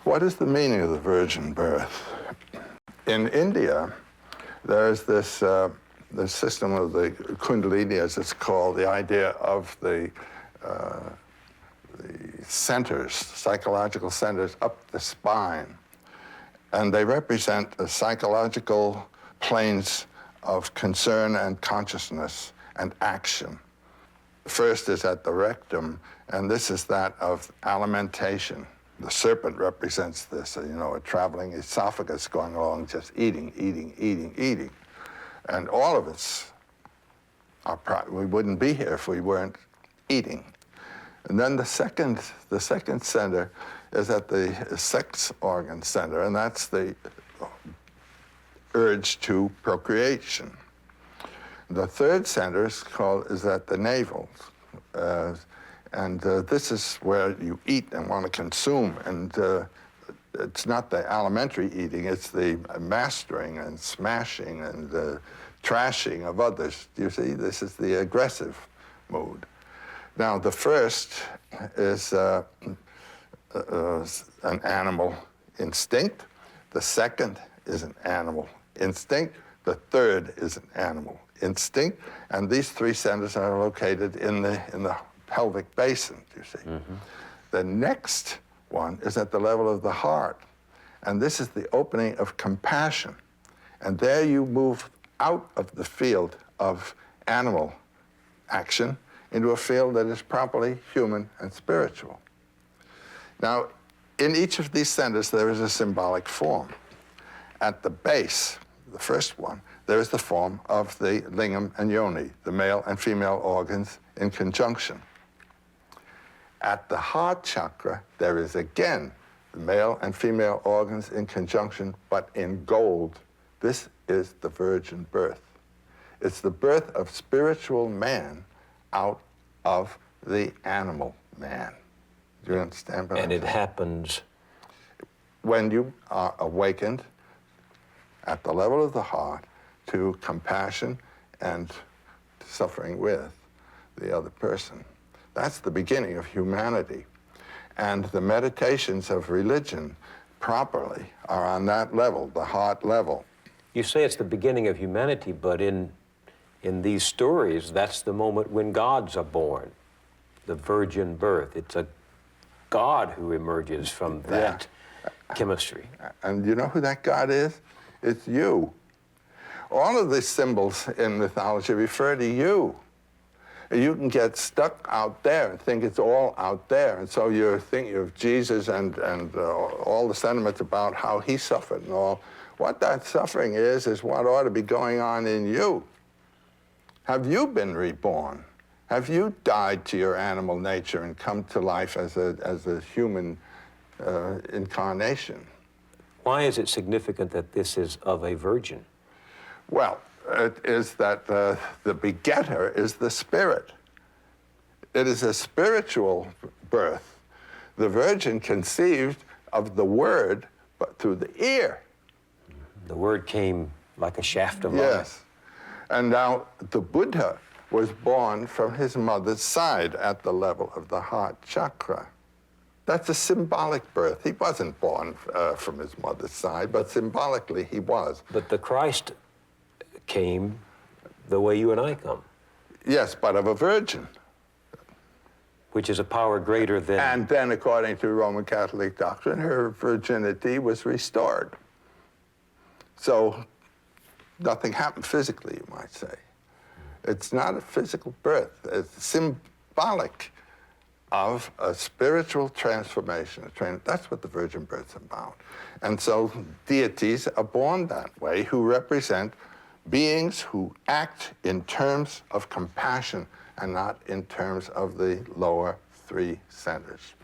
What is the meaning of the virgin birth? In India, there's this system of the Kundalini, as it's called, the idea of the centers, psychological centers up the spine. And they represent the psychological planes of concern and consciousness and action. First is at the rectum, and this is that of alimentation. The serpent represents this, a traveling esophagus going along, just eating, eating, eating, eating. And all of us, we wouldn't be here if we weren't eating. And then the second center is at the sex organ center, and that's the urge to procreation. The third center is at the navel. This is where you eat and want to consume, and it's not the alimentary eating, it's the mastering and smashing and trashing of others. You see, this is the aggressive mood. Now, the first is an animal instinct. The second is an animal instinct. The third is an animal instinct. And these three centers are located in the pelvic basin, you see. Mm-hmm. The next one is at the level of the heart. And this is the opening of compassion. And there you move out of the field of animal action into a field that is properly human and spiritual. Now, in each of these centers, there is a symbolic form. At the base, the first one, there is the form of the lingam and yoni, the male and female organs in conjunction. At the heart chakra, there is again the male and female organs in conjunction, but in gold. This is the virgin birth. It's the birth of spiritual man out of the animal man. Do you understand what I'm saying? And it happens when you are awakened at the level of the heart to compassion and suffering with the other person. That's the beginning of humanity. And the meditations of religion properly are on that level, the heart level. You say it's the beginning of humanity, but in these stories, that's the moment when gods are born, the virgin birth. It's a God who emerges from that chemistry. And you know who that God is? It's you. All of these symbols in mythology refer to you. You can get stuck out there and think it's all out there. And so you're thinking of Jesus and all the sentiments about how he suffered and all. What that suffering is what ought to be going on in you. Have you been reborn? Have you died to your animal nature and come to life as a human incarnation? Why is it significant that this is of a virgin? Well, it is that the begetter is the spirit. It is a spiritual birth. The virgin conceived of the word, but through the ear. The word came like a shaft of light. Yes. And now the Buddha was born from his mother's side at the level of the heart chakra. That's a symbolic birth. He wasn't born from his mother's side, but symbolically he was. But the Christ came the way you and I come. Yes, but of a virgin. Which is a power greater than... And then, according to Roman Catholic doctrine, her virginity was restored. So nothing happened physically, you might say. It's not a physical birth. It's symbolic of a spiritual transformation. That's what the virgin birth's about. And so deities are born that way, who represent beings who act in terms of compassion and not in terms of the lower three centers.